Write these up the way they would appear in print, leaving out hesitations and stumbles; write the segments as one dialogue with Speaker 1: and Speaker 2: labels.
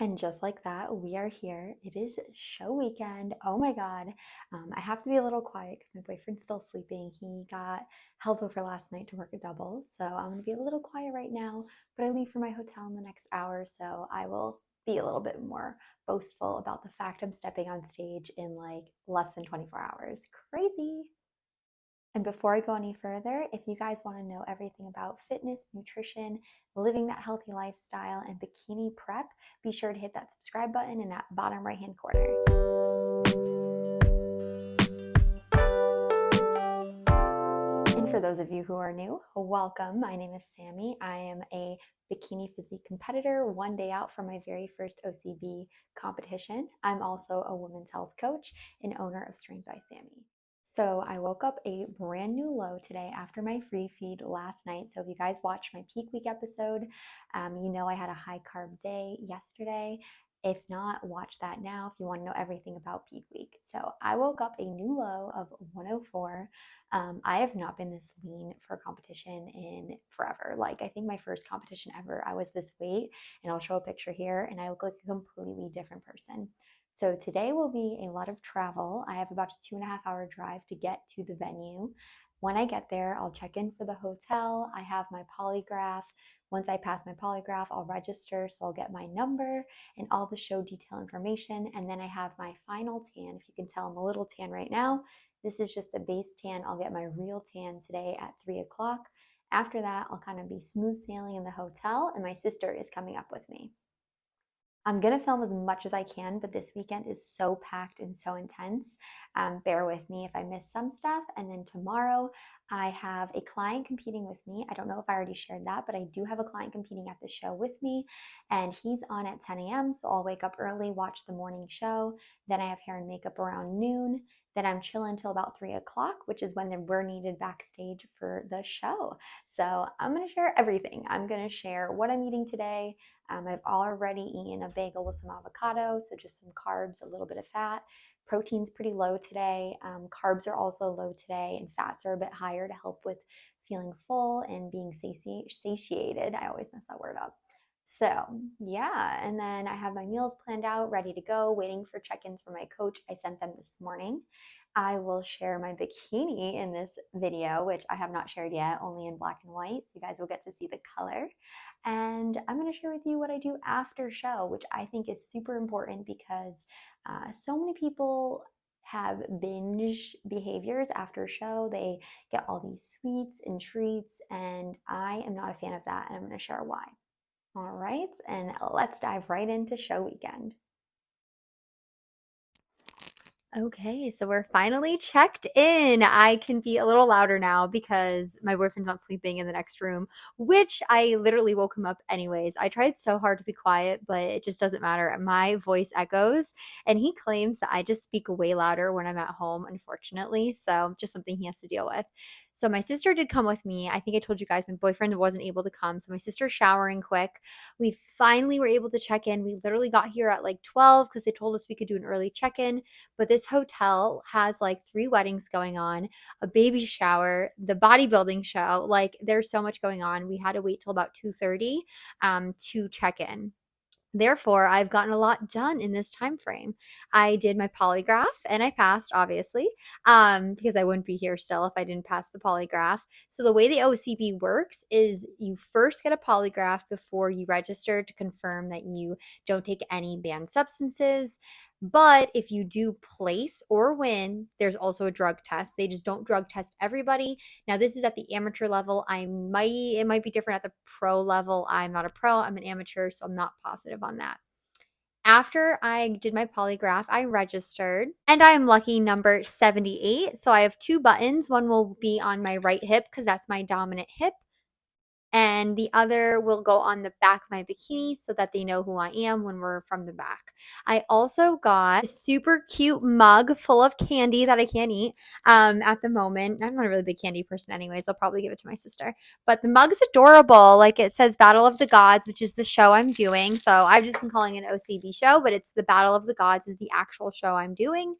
Speaker 1: And just like that, we are here. It is show weekend. Oh my God. I have to be a little quiet because my boyfriend's still sleeping. He got held over last night to work a double. So I'm going to be a little quiet right now, but I leave for my hotel in the next hour. So I will be a little bit more boastful about the fact I'm stepping on stage in like less than 24 hours. Crazy. And before I go any further, if you guys want to know everything about fitness, nutrition, living that healthy lifestyle, and bikini prep, be sure to hit that subscribe button in that bottom right hand corner. And for those of you who are new, welcome. My name is Sammy. I am a bikini physique competitor, one day out from my very first OCB competition. I'm also a women's health coach and owner of Strength by Sammy. So I woke up a brand new low today after my free feed last night. So if you guys watched my peak week episode, you know I had a high carb day yesterday. If not, watch that now if you want to know everything about peak week. So I woke up a new low of 104. I have not been this lean for a competition in forever. Like I think my first competition ever, I was this weight, and I'll show a picture here, and I look like a completely different person. So today will be a lot of travel. I have about a 2.5 hour drive to get to the venue. When I get there, I'll check in for the hotel. I have my polygraph. Once I pass my polygraph, I'll register. So I'll get my number and all the show detail information. And then I have my final tan. If you can tell, I'm a little tan right now. This is just a base tan. I'll get my real tan today at 3 o'clock. After that, I'll kind of be smooth sailing in the hotel, and my sister is coming up with me. I'm going to film as much as I can, but this weekend is so packed and so intense. Bear with me if I miss some stuff. And then tomorrow, I have a client competing with me. I don't know if I already shared that, but I do have a client competing at the show with me, and he's on at 10 a.m. So I'll wake up early, watch the morning show. Then I have hair and makeup around noon. Then I'm chilling until about 3 o'clock, which is when we're needed backstage for the show. So I'm going to share everything. I'm going to share what I'm eating today. I've already eaten a bagel with some avocado, so just some carbs, a little bit of fat. Protein's pretty low today. Carbs are also low today, and fats are a bit higher to help with feeling full and being satiated. I always mess that word up. So, yeah, and then I have my meals planned out, ready to go, waiting for check ins from my coach. I sent them this morning. I will share my bikini in this video, which I have not shared yet, only in black and white. So, you guys will get to see the color. And I'm going to share with you what I do after show, which I think is super important because so many people have binge behaviors after show. They get all these sweets and treats, and I am not a fan of that, and I'm going to share why. All right, and let's dive right into show weekend. Okay, so we're finally checked in. I can be a little louder now because my boyfriend's not sleeping in the next room, which I literally woke him up anyways. I tried so hard to be quiet, but it just doesn't matter. My voice echoes, and he claims that I just speak way louder when I'm at home, unfortunately. So just something he has to deal with. So my sister did come with me. I think I told you guys my boyfriend wasn't able to come. So my sister's showering quick. We finally were able to check in. We literally got here at like 12 because they told us we could do an early check-in. But this hotel has like 3 weddings going on, a baby shower, the bodybuilding show. Like there's so much going on. We had to wait till about 2:30 to check in. Therefore, I've gotten a lot done in this time frame. I did my polygraph and I passed, obviously, because I wouldn't be here still if I didn't pass the polygraph. So the way the OCB works is you first get a polygraph before you register to confirm that you don't take any banned substances. But if you do place or win, there's also a drug test. They just don't drug test everybody. Now, this is at the amateur level. It might be different at the pro level. I'm not a pro, I'm an amateur, so I'm not positive on that. After I did my polygraph, I registered, and I am lucky number 78. So I have 2 buttons. One will be on my right hip because that's my dominant hip, and the other will go on the back of my bikini so that they know who I am when we're from the back. I also got a super cute mug full of candy that I can't eat at the moment. I'm not a really big candy person anyways. I'll probably give it to my sister. But the mug's adorable. Like it says Battle of the Gods, which is the show I'm doing. So I've just been calling it an OCB show, but it's the Battle of the Gods is the actual show I'm doing.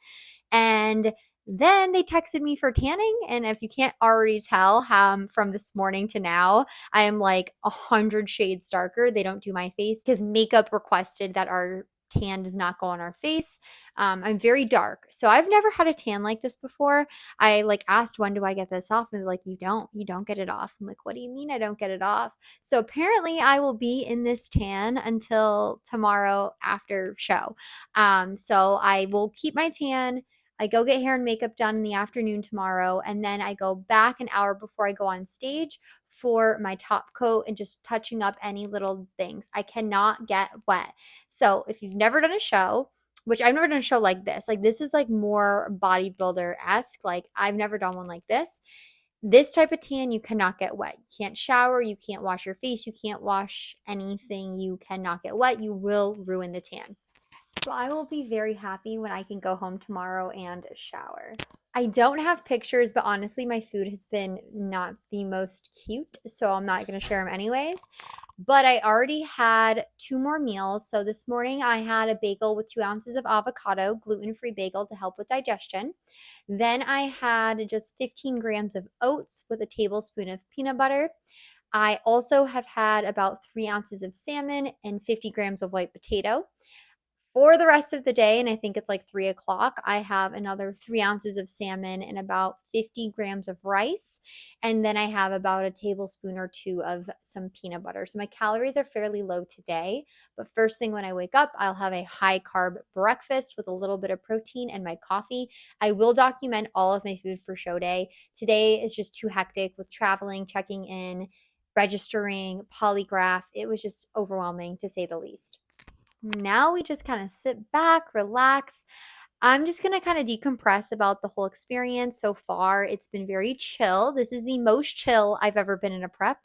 Speaker 1: And Then they texted me for tanning, and if you can't already tell, from this morning to now, I am like 100 shades darker. They don't do my face because makeup requested that our tan does not go on our face. I'm very dark, so I've never had a tan like this before. I like asked, when do I get this off? And they're like, you don't get it off. I'm like, what do you mean I don't get it off? So apparently, I will be in this tan until tomorrow after show. So I will keep my tan. I go get hair and makeup done in the afternoon tomorrow, and then I go back an hour before I go on stage for my top coat and just touching up any little things. I cannot get wet. So if you've never done a show, which I've never done a show like this is like more bodybuilder-esque. Like I've never done one like this. This type of tan, you cannot get wet. You can't shower, you can't wash your face, you can't wash anything. You cannot get wet. You will ruin the tan. So I will be very happy when I can go home tomorrow and shower. I don't have pictures, but honestly, my food has been not the most cute, so I'm not going to share them anyways. But I already had 2 more meals. So this morning I had a bagel with 2 ounces of avocado, gluten-free bagel to help with digestion. Then I had just 15 grams of oats with a tablespoon of peanut butter. I also have had about 3 ounces of salmon and 50 grams of white potato. For the rest of the day, and I think it's like 3 o'clock, I have another 3 ounces of salmon and about 50 grams of rice. And then I have about a tablespoon or 2 of some peanut butter. So my calories are fairly low today. But first thing when I wake up, I'll have a high carb breakfast with a little bit of protein and my coffee. I will document all of my food for show day. Today is just too hectic with traveling, checking in, registering, polygraph. It was just overwhelming to say the least. Now we just kind of sit back, relax. I'm just going to kind of decompress about the whole experience so far. It's been very chill. This is the most chill I've ever been in a prep.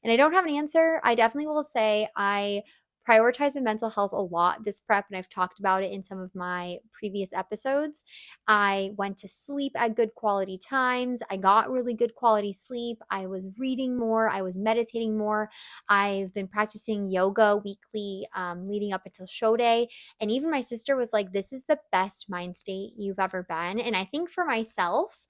Speaker 1: And I don't have an answer. I definitely will say I prioritize my mental health a lot this prep, and I've talked about it in some of my previous episodes. I went to sleep at good quality times. I got really good quality sleep. I was reading more. I was meditating more. I've been practicing yoga weekly leading up until show day. And even my sister was like, this is the best mind state you've ever been. And I think for myself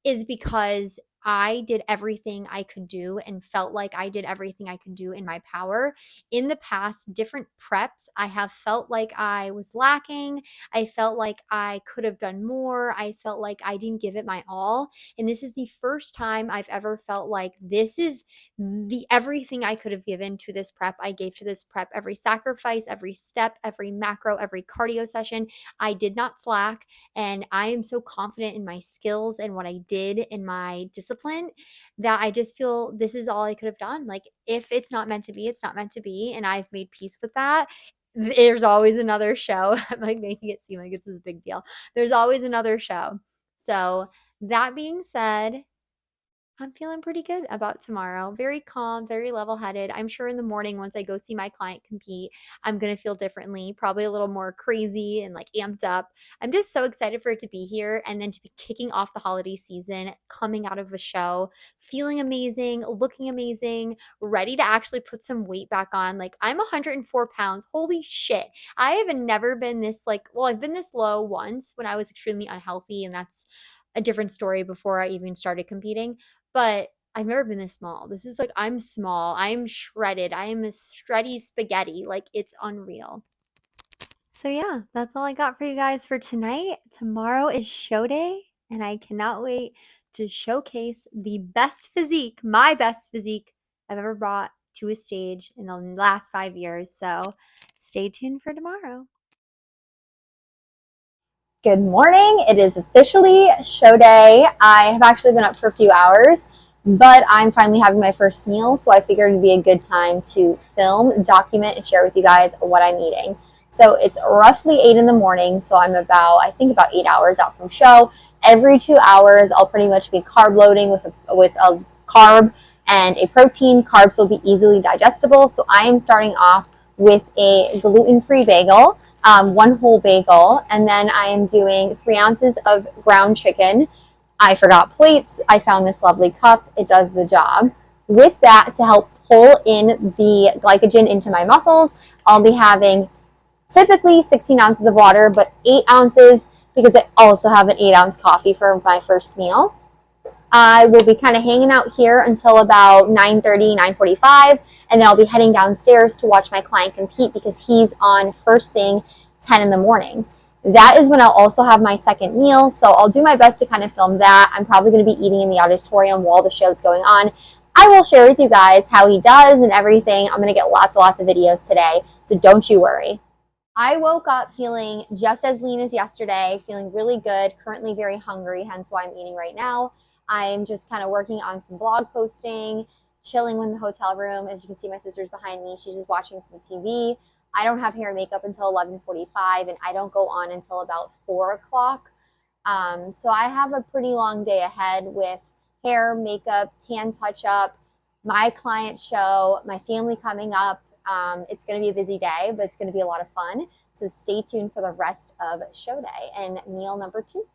Speaker 1: is because I did everything I could do and felt like I did everything I could do in my power. In the past, different preps, I have felt like I was lacking. I felt like I could have done more. I felt like I didn't give it my all. And this is the first time I've ever felt like this is the everything I could have given to this prep. I gave to this prep every sacrifice, every step, every macro, every cardio session. I did not slack, and I am so confident in my skills and what I did in my discipline that I just feel this is all I could have done. Like if it's not meant to be, it's not meant to be, and I've made peace with that. There's always another show. I'm like making it seem like it's this big deal. There's always another show. So that being said, I'm feeling pretty good about tomorrow. Very calm, very level headed. I'm sure in the morning, once I go see my client compete, I'm going to feel differently, probably a little more crazy and like amped up. I'm just so excited for it to be here and then to be kicking off the holiday season, coming out of a show, feeling amazing, looking amazing, ready to actually put some weight back on. Like I'm 104 pounds. Holy shit. I have never been this like, well, I've been this low once when I was extremely unhealthy, and that's a different story before I even started competing. But I've never been this small. This is like I'm small. I'm shredded. I am a shreddy spaghetti. Like it's unreal. So yeah, that's all I got for you guys for tonight. Tomorrow is show day, and I cannot wait to showcase the best physique, my best physique I've ever brought to a stage in the last 5 years. So stay tuned for tomorrow. Good morning. It is officially show day. I have actually been up for a few hours, but I'm finally having my first meal, so I figured it'd be a good time to film, document, and share with you guys what I'm eating. So it's roughly 8 in the morning, so I'm I think about 8 hours out from show. Every 2 hours, I'll pretty much be carb loading with a carb and a protein. Carbs will be easily digestible, so I am starting off with a gluten-free bagel, 1 whole bagel, and then I am doing 3 ounces of ground chicken. I forgot plates. I found this lovely cup. It does the job. With that, to help pull in the glycogen into my muscles, I'll be having typically 16 ounces of water, but 8 ounces because I also have an 8-ounce coffee for my first meal. I will be kind of hanging out here until about 9:30, 9:45, and then I'll be heading downstairs to watch my client compete because he's on first thing 10 in the morning. That is when I'll also have my second meal, so I'll do my best to kind of film that. I'm probably going to be eating in the auditorium while the show's going on. I will share with you guys how he does and everything. I'm going to get lots and lots of videos today, so don't you worry. I woke up feeling just as lean as yesterday, feeling really good, currently very hungry, hence why I'm eating right now. I'm just kind of working on some blog posting, chilling in the hotel room. As you can see, my sister's behind me. She's just watching some TV. I don't have hair and makeup until 11:45, and I don't go on until about 4 o'clock. So I have a pretty long day ahead with hair, makeup, tan touch up, my client show, my family coming up. It's going to be a busy day, but it's going to be a lot of fun. So stay tuned for the rest of show day and meal number 2.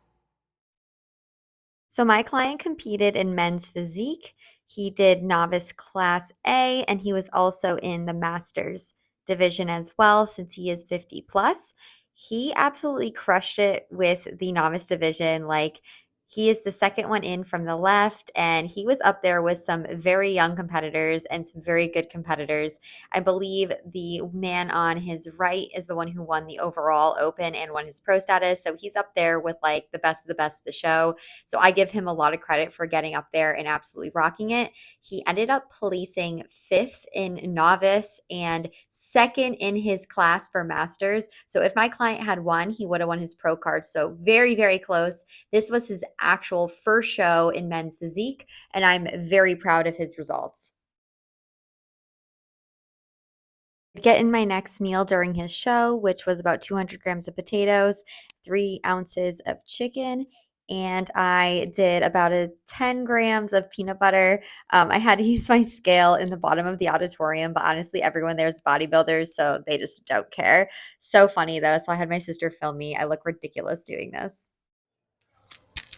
Speaker 1: So my client competed in men's physique. He did novice class A, and he was also in the masters division as well since he is 50 plus. He absolutely crushed it with the novice division. Like, he is the second one in from the left, and he was up there with some very young competitors and some very good competitors. I believe the man on his right is the one who won the overall open and won his pro status. So he's up there with like the best of the best of the show. So I give him a lot of credit for getting up there and absolutely rocking it. He ended up placing 5th in novice and 2nd in his class for masters. So if my client had won, he would have won his pro card. So very, very close. This was his actual first show in men's physique, and I'm very proud of his results. Get in my next meal during his show, which was about 200 grams of potatoes, 3 ounces of chicken, and I did about 10 grams of peanut butter. I had to use my scale in the bottom of the auditorium, but honestly, everyone there is bodybuilders, so they just don't care. So funny though. So I had my sister film me. I look ridiculous doing this.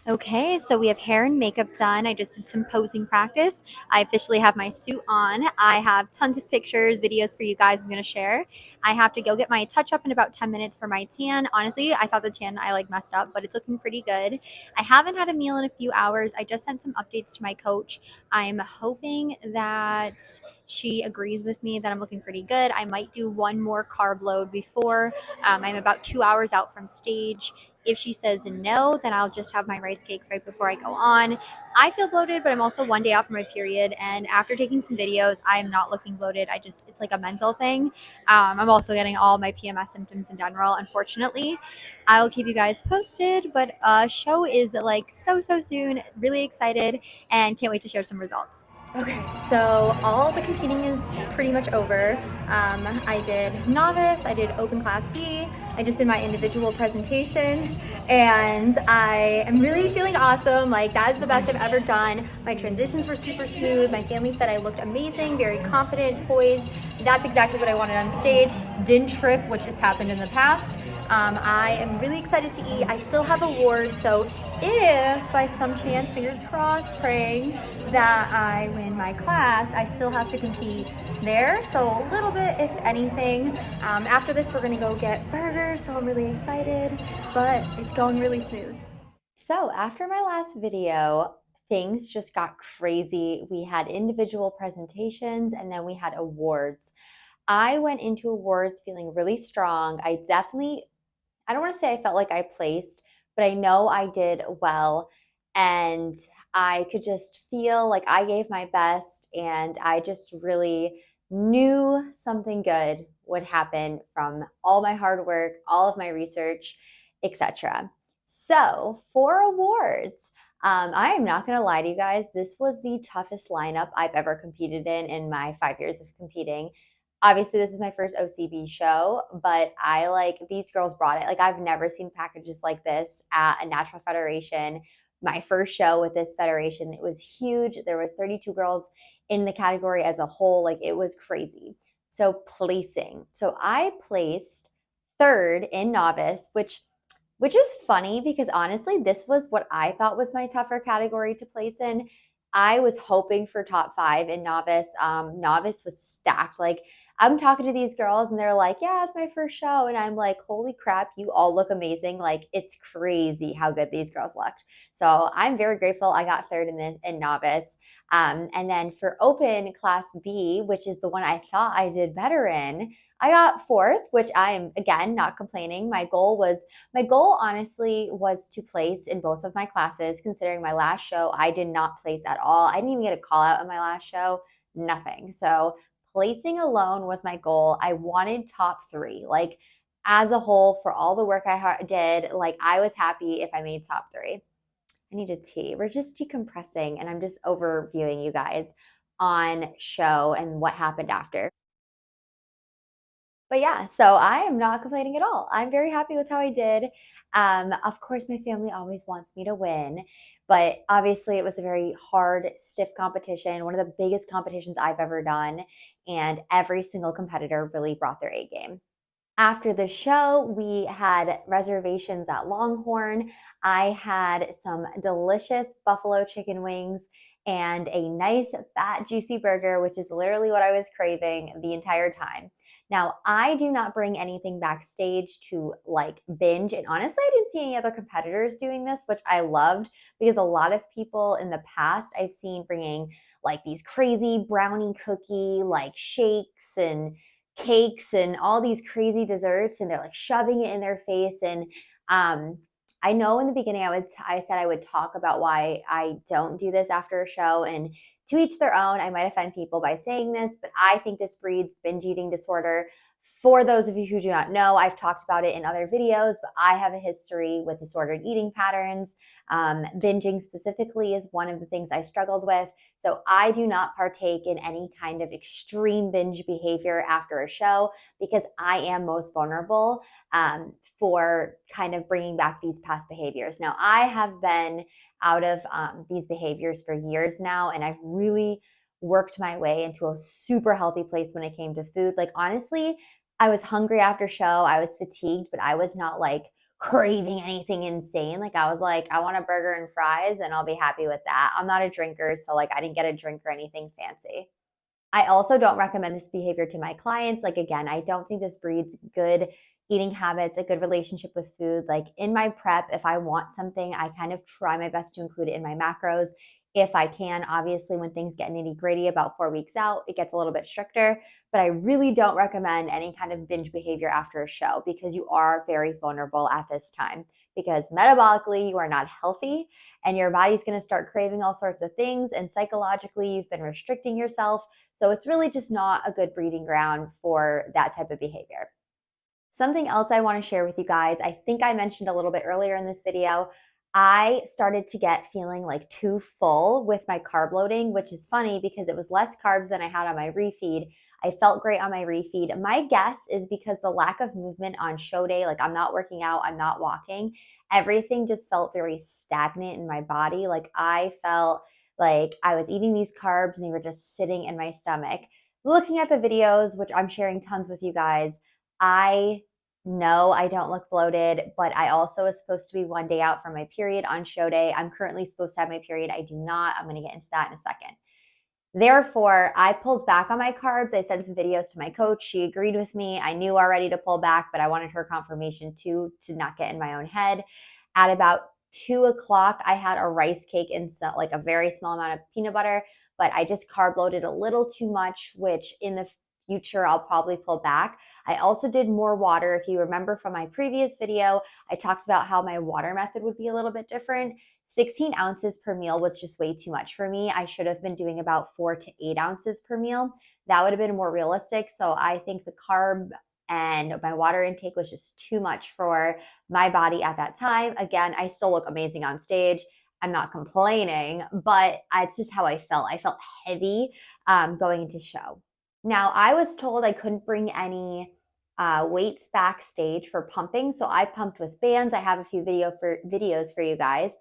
Speaker 1: Okay, so we have hair and makeup done. I just did some posing practice. I officially have my suit on. I have tons of pictures, videos for you guys I'm going to share. I have to go get my touch up in about 10 minutes for my tan. Honestly, I thought the tan I like messed up, but it's looking pretty good. I haven't had a meal in a few hours. I just sent some updates to my coach. I'm hoping that she agrees with me that I'm looking pretty good. I might do one more carb load before. I'm about 2 hours out from stage. If she says no, then I'll just have my rice cakes right before I go on. I feel bloated, but I'm also one day out from my period. And after taking some videos, I am not looking bloated. It's like a mental thing. I'm also getting all my PMS symptoms in general, unfortunately. I'll keep you guys posted, but show is like so soon. Really excited and can't wait to share some results. Okay, so all the competing is pretty much over. I did novice, I did open class B, I just did my individual presentation, and I am really feeling awesome. Like, that is the best I've ever done. My transitions were super smooth. My family said I looked amazing, very confident, poised. That's exactly what I wanted on stage. Didn't trip, which has happened in the past. I am really excited to eat. I still have awards, so if by some chance, fingers crossed, praying that I win my class, I still have to compete there. So a little bit, if anything. After this, we're gonna go get burgers, so I'm really excited, but it's going really smooth. So after my last video, things just got crazy. We had individual presentations and then we had awards. I went into awards feeling really strong. I don't want to say I felt like I placed, but I know I did well. And I could just feel like I gave my best. And I just really knew something good would happen from all my hard work, all of my research, etc. So for awards, I am not going to lie to you guys. This was the toughest lineup I've ever competed in my 5 years of competing. Obviously, this is my first OCB show, but these girls brought it. Like, I've never seen packages like this at a natural federation. My first show with this federation, it was huge. There was 32 girls in the category as a whole. Like, it was crazy. So placing. So I placed 3rd in novice, which is funny because honestly, this was what I thought was my tougher category to place in. I was hoping for top 5 in novice. Novice was stacked. Like, I'm talking to these girls and they're like, yeah, it's my first show. And I'm like, holy crap, you all look amazing. Like, it's crazy how good these girls looked. So I'm very grateful I got third in novice. And then for open class B, which is the one I thought I did better in, I got fourth, which I'm again not complaining. My goal honestly was to place in both of my classes. Considering my last show, I did not place at all. I didn't even get a call out in my last show, nothing. So placing alone was my goal. I wanted top three. Like as a whole, for all the work I did, like I was happy if I made top three. I need a tea. We're just decompressing, and I'm just overviewing you guys on show and what happened after. But yeah, so I am not complaining at all. I'm very happy with how I did. Of course, my family always wants me to win, but obviously, it was a very hard, stiff competition, one of the biggest competitions I've ever done. And every single competitor really brought their A game. After the show, we had reservations at Longhorn. I had some delicious buffalo chicken wings and a nice, fat, juicy burger, which is literally what I was craving the entire time. Now, I do not bring anything backstage to like binge. And honestly, I didn't see any other competitors doing this, which I loved because a lot of people in the past I've seen bringing like these crazy brownie cookie like shakes and cakes and all these crazy desserts, and they're like shoving it in their face. And I know in the beginning I said I would talk about why I don't do this after a show, and to each their own. I might offend people by saying this, but I think this breeds binge eating disorder. For those of you who do not know, I've talked about it in other videos, but I have a history with disordered eating patterns. Binging specifically is one of the things I struggled with. So I do not partake in any kind of extreme binge behavior after a show because I am most vulnerable for kind of bringing back these past behaviors. Now, I have been out of these behaviors for years now, and I've really worked my way into a super healthy place when it came to food. Like, honestly, I was hungry after show, I was fatigued, but I was not like craving anything insane. Like I was like, I want a burger and fries and I'll be happy with that. I'm not a drinker, so like I didn't get a drink or anything fancy. I also don't recommend this behavior to my clients. Like, again, I don't think this breeds good eating habits, a good relationship with food. Like, in my prep, if I want something, I kind of try my best to include it in my macros if I can. Obviously, when things get nitty gritty about 4 weeks out, it gets a little bit stricter. But I really don't recommend any kind of binge behavior after a show because you are very vulnerable at this time. Because metabolically, you are not healthy and your body's going to start craving all sorts of things. And psychologically, you've been restricting yourself. So it's really just not a good breeding ground for that type of behavior. Something else I want to share with you guys, I think I mentioned a little bit earlier in this video, I started to get feeling like too full with my carb loading, which is funny because it was less carbs than I had on my refeed. I felt great on my refeed. My guess is because the lack of movement on show day, like I'm not working out, I'm not walking, everything just felt very stagnant in my body. Like I felt like I was eating these carbs and they were just sitting in my stomach. Looking at the videos, which I'm sharing tons with you guys, I know I don't look bloated, but I also was supposed to be 1 day out from my period on show day. I'm currently supposed to have my period. I do not. I'm going to get into that in a second. Therefore, I pulled back on my carbs. I sent some videos to my coach. She agreed with me. I knew already to pull back, but I wanted her confirmation too, to not get in my own head. At about 2 o'clock, I had a rice cake and like a very small amount of peanut butter, but I just carb loaded a little too much, which in the future, I'll probably pull back. I also did more water. If you remember from my previous video, I talked about how my water method would be a little bit different. 16 ounces per meal was just way too much for me. I should have been doing about 4 to 8 ounces per meal. That would have been more realistic. So I think the carb and my water intake was just too much for my body at that time. Again, I still look amazing on stage. I'm not complaining, but it's just how I felt. I felt heavy going into show. Now, I was told I couldn't bring any weights backstage for pumping, so I pumped with bands. I have a few videos for you guys.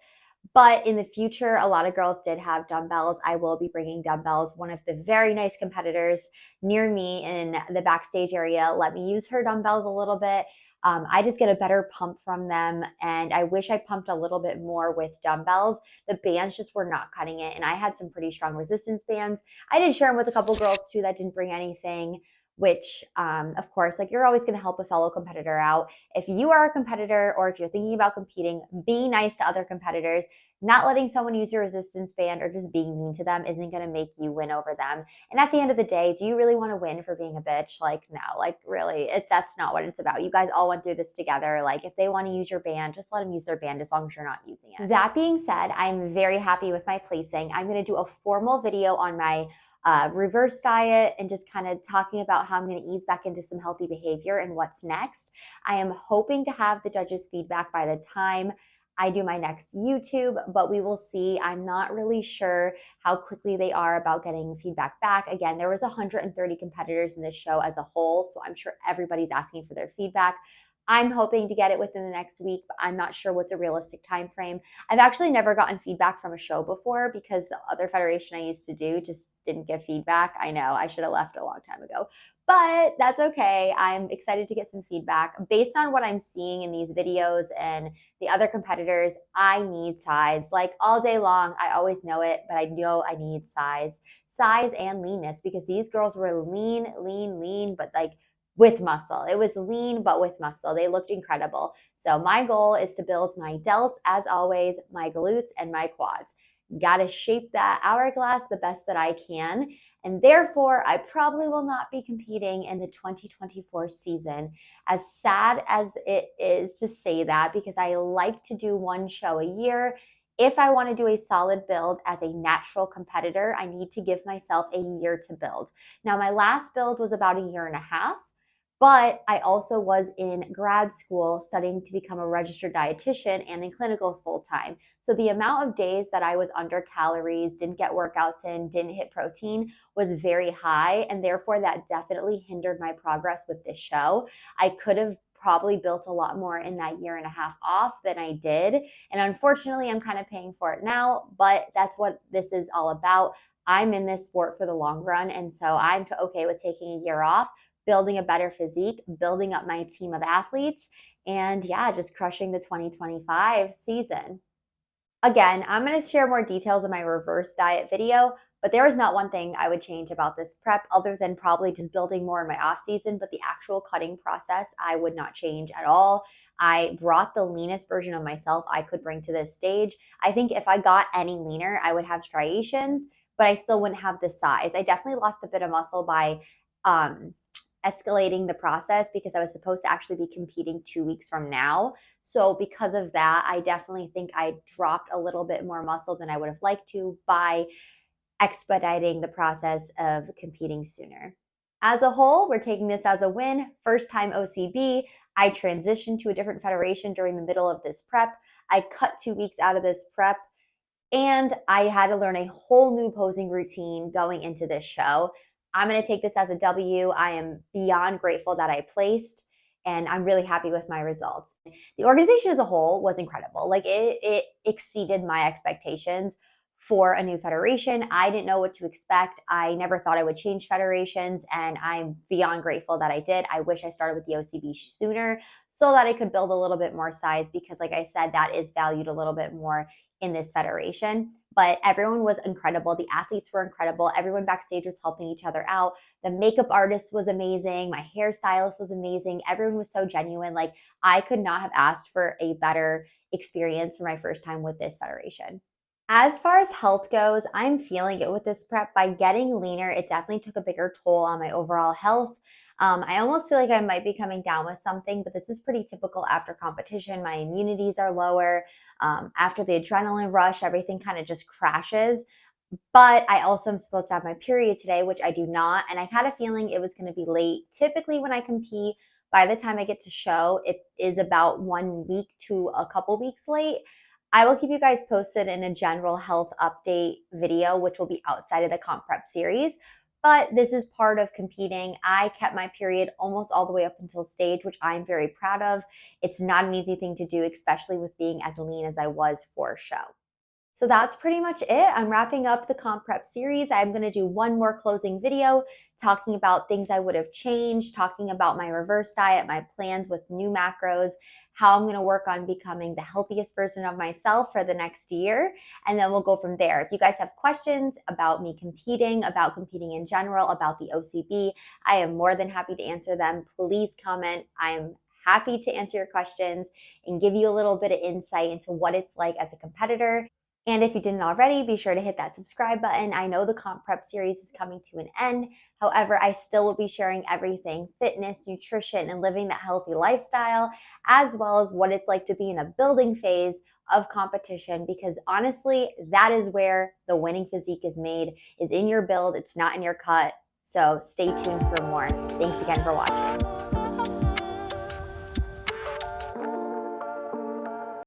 Speaker 1: But in the future, a lot of girls did have dumbbells. I will be bringing dumbbells. One of the very nice competitors near me in the backstage area let me use her dumbbells a little bit. I just get a better pump from them, and I wish I pumped a little bit more with dumbbells. The bands just were not cutting it, and I had some pretty strong resistance bands. I did share them with a couple girls too that didn't bring anything. which, of course, like you're always going to help a fellow competitor out. If you are a competitor or if you're thinking about competing, be nice to other competitors. Not letting someone use your resistance band or just being mean to them isn't going to make you win over them. And at the end of the day, do you really want to win for being a bitch? Like, no, like really, that's not what it's about. You guys all went through this together. Like, if they want to use your band, just let them use their band as long as you're not using it. That being said, I'm very happy with my placing. I'm going to do a formal video on my reverse diet and just kind of talking about how I'm going to ease back into some healthy behavior and what's next. I am hoping to have the judges' feedback by the time I do my next YouTube, but we will see. I'm not really sure how quickly they are about getting feedback back. Again, there was 130 competitors in this show as a whole, so I'm sure everybody's asking for their feedback. I'm hoping to get it within the next week, but I'm not sure what's a realistic time frame. I've actually never gotten feedback from a show before because the other federation I used to do just didn't get feedback. I know I should have left a long time ago, but that's okay. I'm excited to get some feedback. Based on what I'm seeing in these videos and the other competitors, I need size. Like all day long, I always know it, but I know I need size and leanness because these girls were lean, but like with muscle. It was lean, but with muscle. They looked incredible. So my goal is to build my delts, as always, my glutes and my quads. Got to shape that hourglass the best that I can. And therefore, I probably will not be competing in the 2024 season. As sad as it is to say that, because I like to do one show a year. If I want to do a solid build as a natural competitor, I need to give myself a year to build. Now, my last build was about a year and a half. But I also was in grad school studying to become a registered dietitian and in clinicals full time. So the amount of days that I was under calories, didn't get workouts in, didn't hit protein was very high. And therefore, that definitely hindered my progress with this show. I could have probably built a lot more in that year and a half off than I did. And unfortunately, I'm kind of paying for it now, but that's what this is all about. I'm in this sport for the long run. And so I'm okay with taking a year off, building a better physique, building up my team of athletes, and yeah, just crushing the 2025 season. Again, I'm going to share more details in my reverse diet video, but there is not one thing I would change about this prep other than probably just building more in my off season, but the actual cutting process I would not change at all. I brought the leanest version of myself I could bring to this stage. I think if I got any leaner, I would have striations, but I still wouldn't have the size. I definitely lost a bit of muscle by escalating the process because I was supposed to actually be competing 2 weeks from now. So because of that, I definitely think I dropped a little bit more muscle than I would have liked to by expediting the process of competing sooner. As a whole, we're taking this as a win. First time OCB. I transitioned to a different federation during the middle of this prep. I cut 2 weeks out of this prep and I had to learn a whole new posing routine going into this show. I'm going to take this as a W. I am beyond grateful that I placed, and I'm really happy with my results. The organization as a whole was incredible. Like it exceeded my expectations for a new federation. I didn't know what to expect. I never thought I would change federations, and I'm beyond grateful that I did. I wish I started with the OCB sooner so that I could build a little bit more size because, like I said, that is valued a little bit more in this federation. But everyone was incredible. The athletes were incredible. Everyone backstage was helping each other out. The makeup artist was amazing. My hairstylist was amazing. Everyone was so genuine. Like I could not have asked for a better experience for my first time with this federation. As far as health goes, I'm feeling it with this prep. By getting leaner, it definitely took a bigger toll on my overall health. I almost feel like I might be coming down with something, but this is pretty typical after competition. My immunities are lower. After the adrenaline rush, everything kind of just crashes. But I also am supposed to have my period today, which I do not. And I had a feeling it was going to be late. Typically, when I compete, by the time I get to show, it is about 1 week to a couple weeks late. I will keep you guys posted in a general health update video, which will be outside of the comp prep series. But this is part of competing. I kept my period almost all the way up until stage, which I'm very proud of. It's not an easy thing to do, especially with being as lean as I was for show. So that's pretty much it. I'm wrapping up the comp prep series. I'm going to do one more closing video talking about things I would have changed, talking about my reverse diet, my plans with new macros, how I'm going to work on becoming the healthiest version of myself for the next year. And then we'll go from there. If you guys have questions about me competing, about competing in general, about the OCB, I am more than happy to answer them. Please comment. I'm happy to answer your questions and give you a little bit of insight into what it's like as a competitor. And if you didn't already, be sure to hit that subscribe button. I know the comp prep series is coming to an end. However, I still will be sharing everything fitness, nutrition, and living that healthy lifestyle, as well as what it's like to be in a building phase of competition. Because honestly, that is where the winning physique is made, is in your build. It's not in your cut. So stay tuned for more. Thanks again for watching.